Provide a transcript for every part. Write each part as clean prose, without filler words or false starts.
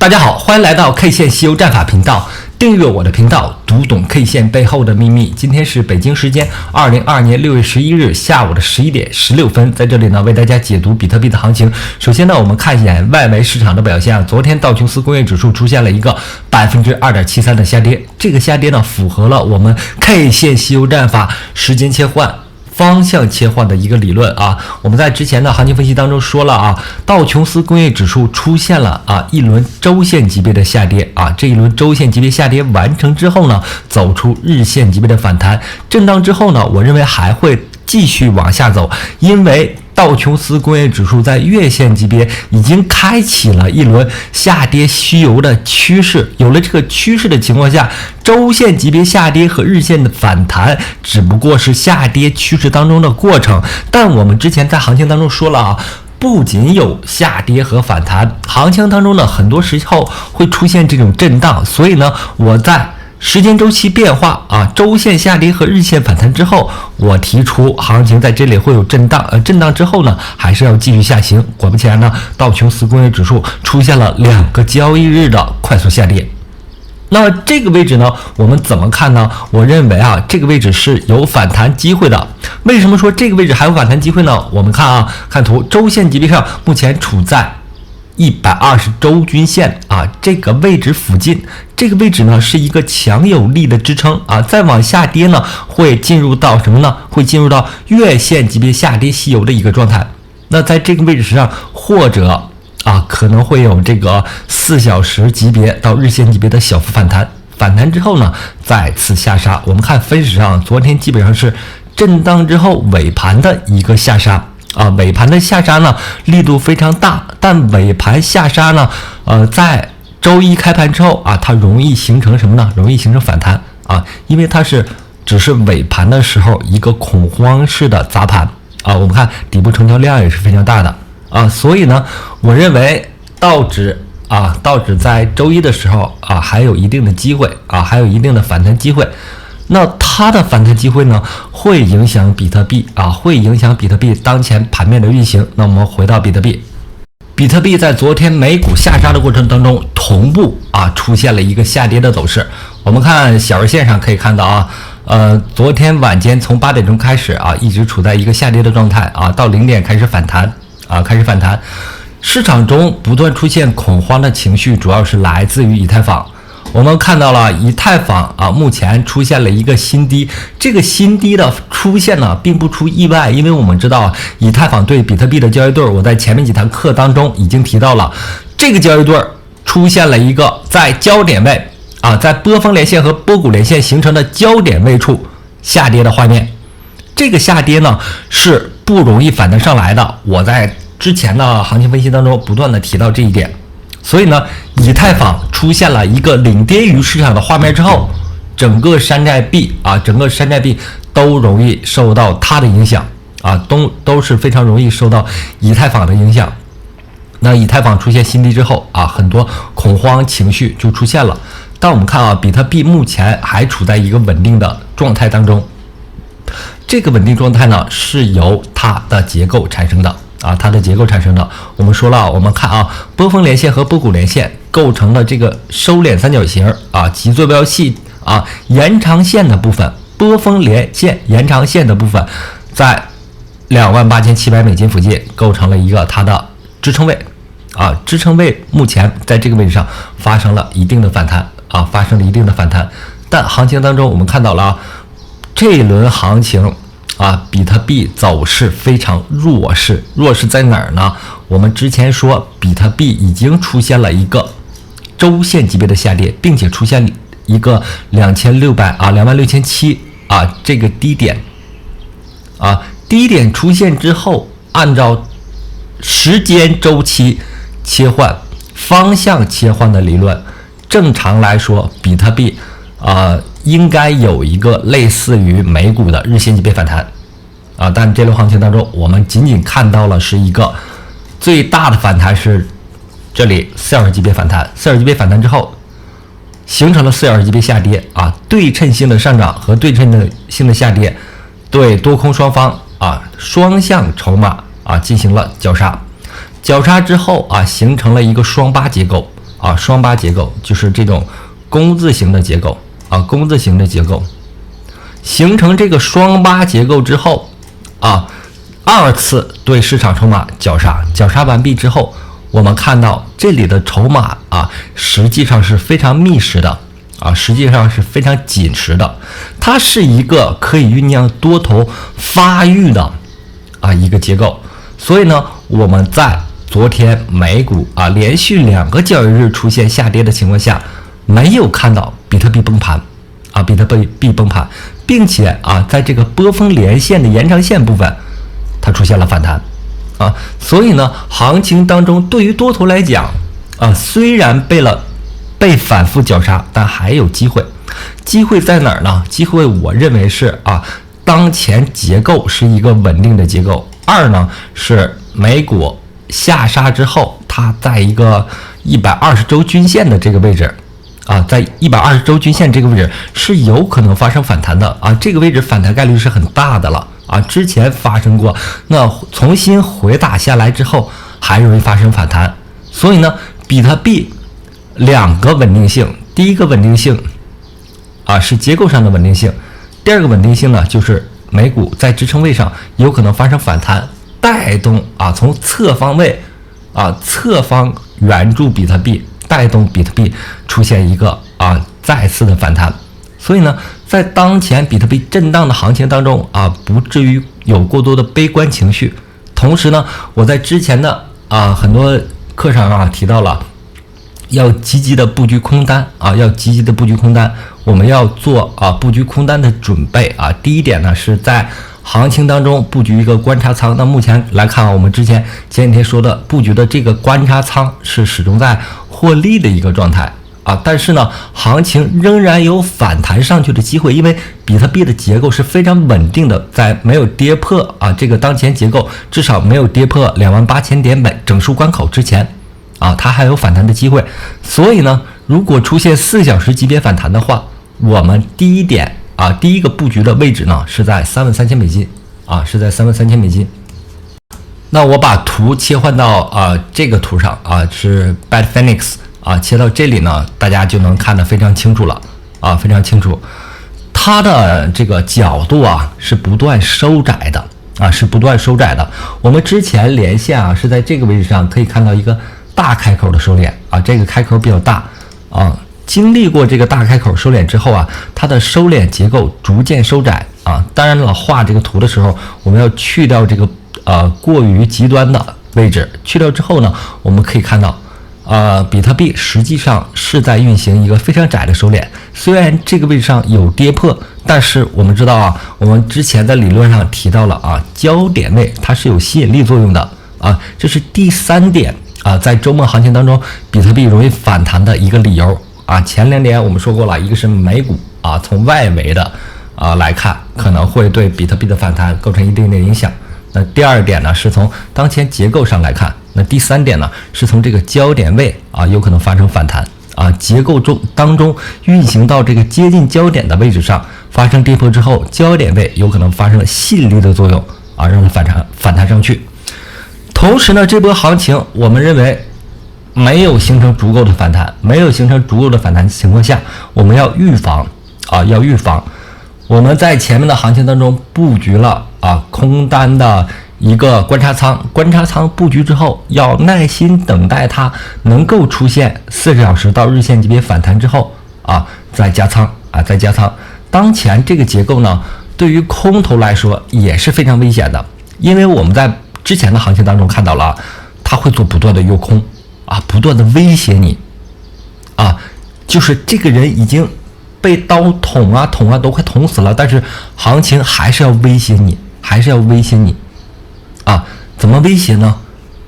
大家好，欢迎来到 K 线西游战法频道，订阅我的频道，读懂 K 线背后的秘密。今天是北京时间2022年6月11日下午的11点16分，在这里呢为大家解读比特币的行情。首先呢，我们看一眼外围市场的表现。昨天道琼斯工业指数出现了一个2.73%的下跌，这个下跌呢符合了我们 K 线西游战法时间切换、方向切换的一个理论啊。我们在之前的行情分析当中说了啊，道琼斯工业指数出现了一轮周线级别的下跌啊，这一轮周线级别下跌完成之后呢，走出日线级别的反弹震荡之后呢，我认为还会继续往下走，因为道琼斯工业指数在月线级别已经开启了一轮下跌虚游的趋势，有了这个趋势的情况下，周线级别下跌和日线的反弹只不过是下跌趋势当中的过程。但我们之前在行情当中说了啊，不仅有下跌和反弹，行情当中呢很多时候会出现这种震荡，所以呢我在时间周期变化周线下跌和日线反弹之后，我提出行情在这里会有震荡，震荡之后呢还是要继续下行。果不其然呢，道琼斯工业指数出现了2个交易日的快速下跌。那这个位置呢我们怎么看呢？我认为这个位置是有反弹机会的。为什么说这个位置还有反弹机会呢？我们看看图，周线级别上目前处在120周均线这个位置附近，这个位置呢是一个强有力的支撑再往下跌呢会进入到什么呢？会进入到月线级别下跌吸油的一个状态。那在这个位置上，或者可能会有这个4小时级别到日线级别的小幅反弹，反弹之后呢再次下杀。我们看分时上，昨天基本上是震荡之后尾盘的一个下杀尾盘的下杀呢力度非常大，但尾盘下杀呢在周一开盘之后它容易形成什么呢？容易形成反弹因为它只是尾盘的时候一个恐慌式的砸盘我们看底部成交量也是非常大的所以呢我认为道指在周一的时候还有一定的机会还有一定的反弹机会。那它的反弹机会呢会影响比特币会影响比特币当前盘面的运行。那我们回到比特币，比特币在昨天美股下杀的过程当中同步出现了一个下跌的走势。我们看小日线上可以看到昨天晚间从8点钟开始一直处在一个下跌的状态到0点开始反弹市场中不断出现恐慌的情绪，主要是来自于以太坊。我们看到了以太坊目前出现了一个新低，这个新低的出现呢并不出意外，因为我们知道以太坊对比特币的交易对，我在前面几堂课当中已经提到了，这个交易对出现了一个在焦点位在波峰连线和波谷连线形成的焦点位处下跌的画面。这个下跌呢是不容易反弹上来的，我在之前的行情分析当中不断的提到这一点。所以呢，以太坊出现了一个领跌于市场的画面之后，整个山寨币都容易受到它的影响都是非常容易受到以太坊的影响。那以太坊出现新低之后很多恐慌情绪就出现了。但我们看比特币目前还处在一个稳定的状态当中，这个稳定状态呢是由它的结构产生的它的结构产生的。我们说了，我们看波峰连线和波谷连线构成了这个收敛三角形及坐标系延长线的部分，波峰连线延长线的部分在28700美金附近构成了一个它的支撑位支撑位目前在这个位置上发生了一定的反弹但行情当中我们看到了这一轮行情比特币走势非常弱势在哪儿呢？我们之前说比特币已经出现了一个周线级别的下跌，并且出现一个26700这个低点低点出现之后，按照时间周期切换、方向切换的理论，正常来说比特币应该有一个类似于美股的日线级别反弹但这轮行情当中我们仅仅看到了是一个最大的反弹是这里4小时级别反弹，4小时级别反弹之后形成了4小时级别下跌对称性的上涨和对称性的下跌对多空双方双向筹码进行了绞杀之后形成了一个双八结构双八结构，就是这种弓字形的结构弓字形的结构，形成这个双八结构之后二次对市场筹码绞杀完毕之后，我们看到这里的筹码实际上是非常密实的实际上是非常紧实的，它是一个可以酝酿多头发育的一个结构。所以呢，我们在昨天美股连续2个交易日出现下跌的情况下，没有看到比特币崩盘比特币崩盘，并且在这个波峰连线的延长线部分，它出现了反弹所以呢，行情当中对于多头来讲虽然被反复绞杀，但还有机会。机会在哪儿呢？机会我认为是当前结构是一个稳定的结构。二呢是美股下杀之后，它在一个120周均线的这个位置在120周均线这个位置是有可能发生反弹的这个位置反弹概率是很大的了之前发生过，那重新回打下来之后还容易发生反弹。所以呢，比特币2个稳定性，第一个稳定性是结构上的稳定性，第二个稳定性呢就是美股在支撑位上有可能发生反弹，带动从侧方位侧方援助比特币，带动比特币出现一个再次的反弹。所以呢，在当前比特币震荡的行情当中不至于有过多的悲观情绪。同时呢，我在之前的很多课上提到了要积极的布局空单要积极的布局空单。我们要做布局空单的准备第一点呢是在行情当中布局一个观察仓。那目前来看我们前几天说的布局的这个观察仓是始终在获利的一个状态但是呢，行情仍然有反弹上去的机会，因为比特币的结构是非常稳定的，在没有跌破这个当前结构至少没有跌破28000点整数关口之前它还有反弹的机会。所以呢，如果出现4小时级别反弹的话，我们第一个布局的位置呢是在33000美金是在33000美金。那我把图切换到这个图上是 Bitfinex切到这里呢，大家就能看得非常清楚了非常清楚。它的这个角度是不断收窄的是不断收窄的。我们之前连线是在这个位置上可以看到一个大开口的收敛这个开口比较大经历过这个大开口收敛之后它的收敛结构逐渐收窄当然了，画这个图的时候我们要去掉这个过于极端的位置，去掉之后呢，我们可以看到比特币实际上是在运行一个非常窄的收敛。虽然这个位置上有跌破，但是我们知道我们之前在理论上提到了焦点位它是有吸引力作用的这是第3点在周末行情当中比特币容易反弹的一个理由前2点我们说过了，一个是美股从外围的来看可能会对比特币的反弹构成一定的影响。那第2点呢是从当前结构上来看，那第3点呢是从这个焦点位有可能发生反弹结构当中运行到这个接近焦点的位置上发生跌破之后，焦点位有可能发生了吸引力的作用让它反弹上去。同时呢，这波行情我们认为没有形成足够的反弹，没有形成足够的反弹情况下，我们要预防要预防。我们在前面的行情当中布局了空单的一个观察仓，观察仓布局之后要耐心等待它能够出现4小时到日线级别反弹之后再加仓再加仓。当前这个结构呢，对于空头来说也是非常危险的，因为我们在之前的行情当中看到了它会做不断的诱空不断的威胁你就是这个人已经被刀捅都快捅死了，但是行情还是要威胁你，还是要威胁你怎么威胁呢？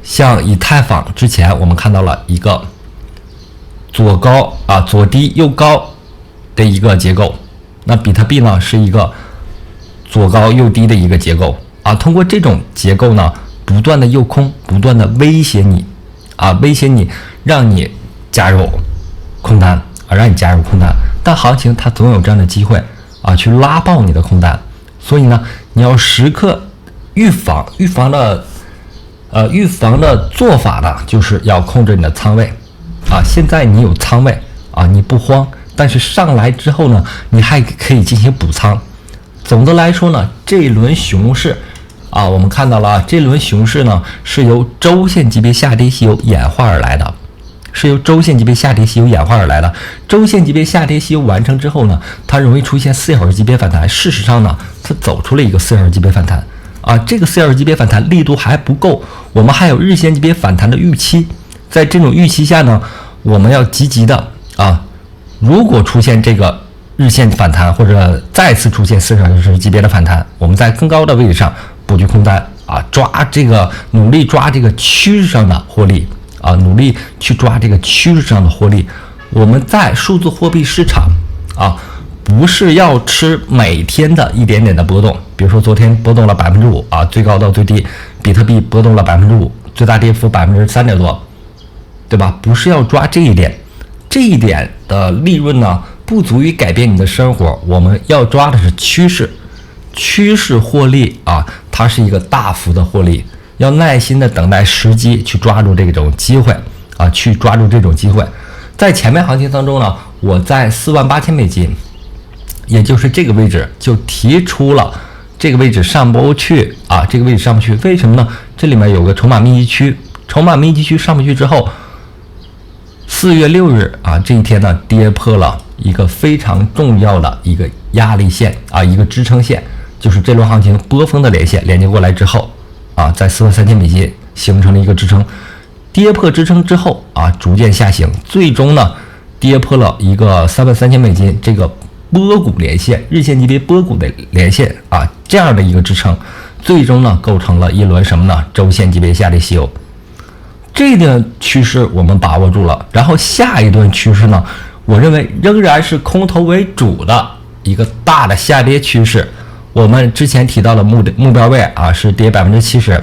像以太坊之前我们看到了一个左高左低右高的一个结构，那比特币呢是一个左高右低的一个结构通过这种结构呢不断的诱空，不断的威胁你威胁你，让你加入空单让你加入空单，但行情它总有这样的机会去拉爆你的空单。所以呢，你要时刻预防的做法呢，就是要控制你的仓位现在你有仓位你不慌，但是上来之后呢，你还可以进行补仓。总的来说呢，这一轮熊市我们看到了这轮熊市呢是由周线级别下跌细油演化而来的，周线级别下跌细油完成之后呢，它容易出现4小时级别反弹。事实上呢，它走出了一个4小时级别反弹这个4小时级别反弹力度还不够，我们还有日线级别反弹的预期。在这种预期下呢，我们要积极的如果出现这个日线反弹或者再次出现4小时级别的反弹，我们在更高的位置上布局空单努力抓这个趋势上的获利努力去抓这个趋势上的获利。我们在数字货币市场不是要吃每天的一点点的波动，比如说昨天波动了 5% 最高到最低，比特币波动了 5%， 最大跌幅 3% 多，对吧？不是要抓这一点的利润呢，不足以改变你的生活。我们要抓的是趋势获利它是一个大幅的获利，要耐心的等待时机去抓住这种机会在前面行情当中呢，我在48000美金，也就是这个位置就提出了这个位置上不去为什么呢？这里面有个筹码密集区上不去之后，4月6日这一天呢，跌破了一个非常重要的一个压力线一个支撑线，就是这轮行情波峰的连线连接过来之后在43000美金形成了一个支撑，跌破支撑之后逐渐下行，最终呢跌破了一个33000美金这个波谷连线，日线级别波谷的连线这样的一个支撑，最终呢构成了一轮什么呢？周线级别下跌细油。这个趋势我们把握住了，然后下一段趋势呢，我认为仍然是空头为主的一个大的下跌趋势。我们之前提到的目标位是跌 70%，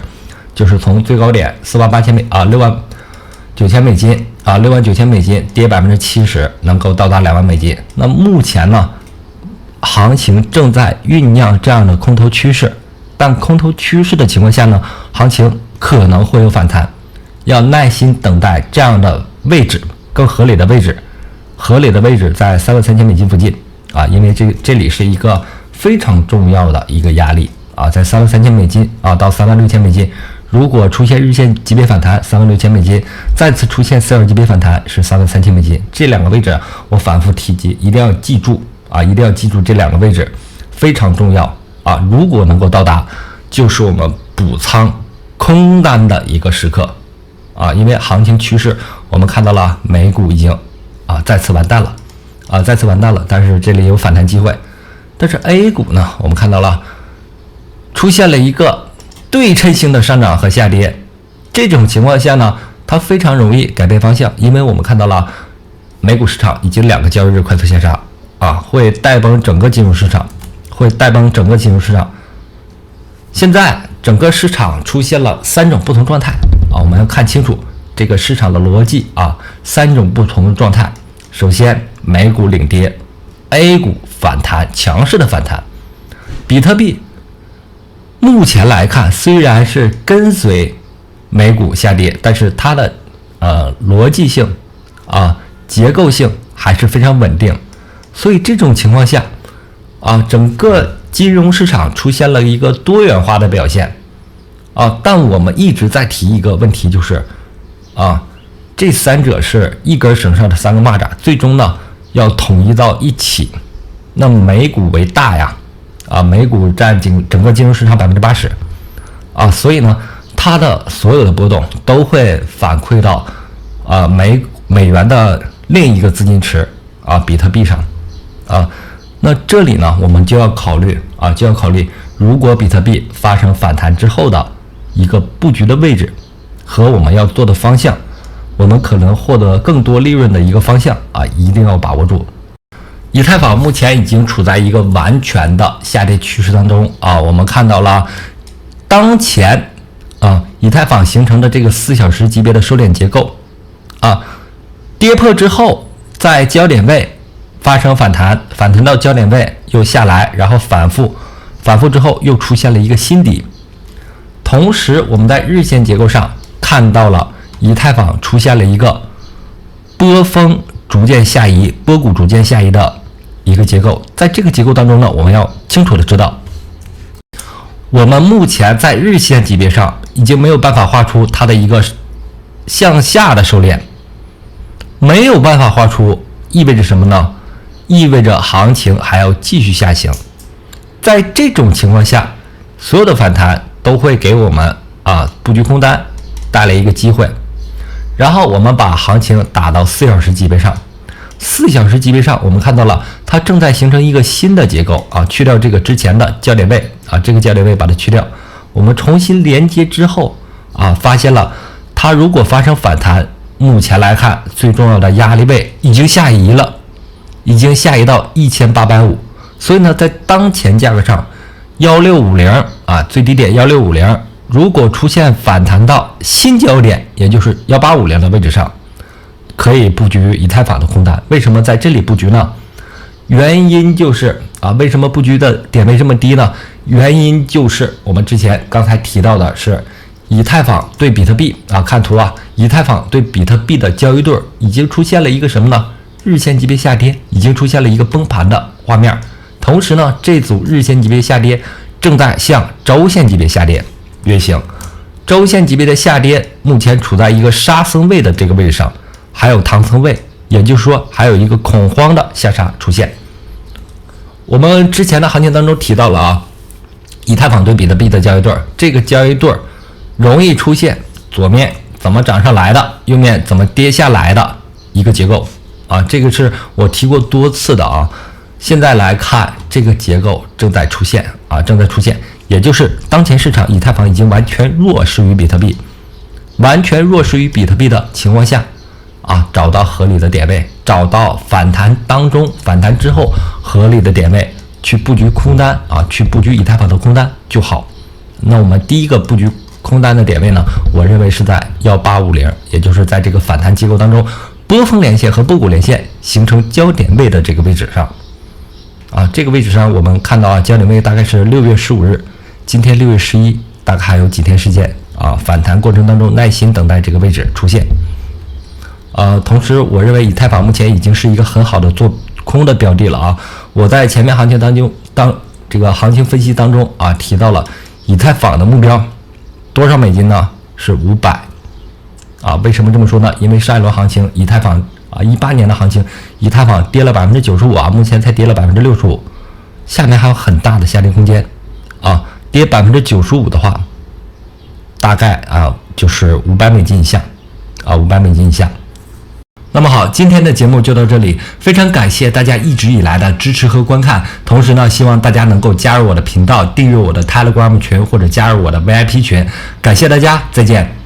就是从最高点69000美金69000美金跌 70%， 能够到达2万美金。那目前呢，行情正在酝酿这样的空头趋势，但空头趋势的情况下呢，行情可能会有反弹，要耐心等待这样的位置，更合理的位置在33000美金附近因为这里是一个非常重要的一个压力在33000美金到36000美金。如果出现日线级别反弹36000美金，再次出现4小时级别反弹是33000美金，这两个位置我反复提及，一定要记住这两个位置非常重要如果能够到达，就是我们补仓空单的一个时刻因为行情趋势我们看到了美股已经再次完蛋了但是这里有反弹机会。但是 A 股呢，我们看到了出现了一个对称性的上涨和下跌，这种情况下呢，它非常容易改变方向，因为我们看到了美股市场已经2个交易日快速下杀会带崩整个金融市场现在整个市场出现了3种不同状态我们要看清楚这个市场的逻辑3种不同的状态。首先，美股领跌， A 股反弹，强势的反弹。比特币目前来看虽然是跟随美股下跌，但是它的逻辑性结构性还是非常稳定，所以这种情况下整个金融市场出现了一个多元化的表现但我们一直在提一个问题，就是这三者是一根绳上的3个蚂蚱，最终呢要统一到一起。那美股为大呀美股占整个金融市场 80% 所以呢它的所有的波动都会反馈到美元的另一个资金池比特币上那这里呢我们就要考虑如果比特币发生反弹之后的一个布局的位置和我们要做的方向，我们可能获得更多利润的一个方向一定要把握住。以太坊目前已经处在一个完全的下跌趋势当中我们看到了当前以太坊形成的这个4小时级别的收敛结构跌破之后，在焦点位发生反弹到焦点位又下来，然后反复之后又出现了一个新底。同时我们在日线结构上看到了以太坊出现了一个波峰逐渐下移，波谷逐渐下移的一个结构。在这个结构当中呢，我们要清楚的知道，我们目前在日线级别上已经没有办法画出它的一个向下的收敛，没有办法画出，意味着什么呢？意味着行情还要继续下行。在这种情况下，所有的反弹都会给我们布局空单带来一个机会。然后我们把行情打到4小时级别上，4小时级别上我们看到了它正在形成一个新的结构去掉这个之前的焦点位这个焦点位把它去掉，我们重新连接之后发现了它如果发生反弹，目前来看最重要的压力位已经下移了，已经下移到1850，所以呢在当前价格上1650最低点1650，如果出现反弹到新焦点，也就是1850的位置上，可以布局以太坊的空单。为什么在这里布局呢？原因就是为什么布局的点位这么低呢？原因就是我们之前刚才提到的是以太坊对比特币看图以太坊对比特币的交易对已经出现了一个什么呢？日线级别下跌，已经出现了一个崩盘的画面。同时呢，这组日线级别下跌正在向周线级别下跌运行，周线级别的下跌目前处在一个沙僧位的这个位置上，还有唐僧位，也就是说还有一个恐慌的下杀出现。我们之前的行情当中提到了以太坊对比特币的交易对，这个交易对容易出现左面怎么涨上来的，右面怎么跌下来的一个结构这个是我提过多次的现在来看，这个结构正在出现正在出现，也就是当前市场以太坊已经完全弱势于比特币，完全弱势于比特币的情况下找到合理的点位，找到反弹当中反弹之后合理的点位去布局空单去布局以太坊的空单就好。那我们第一个布局空单的点位呢，我认为是在1850，也就是在这个反弹结构当中波峰连线和波谷连线形成焦点位的这个位置上这个位置上我们看到焦点位大概是6月15日，今天6月11，大概还有几天时间反弹过程当中耐心等待这个位置出现。同时我认为以太坊目前已经是一个很好的做空的标的了我在前面行情当中这个行情分析当中提到了以太坊的目标多少美金呢？是500为什么这么说呢？因为上一轮行情以太坊18年的行情，以太坊跌了95%目前才跌了65%，下面还有很大的下跌空间跌95%的话，大概就是500美金以下500美金以下。那么好，今天的节目就到这里，非常感谢大家一直以来的支持和观看，同时呢，希望大家能够加入我的频道，订阅我的 Telegram 群或者加入我的 VIP 群，感谢大家，再见。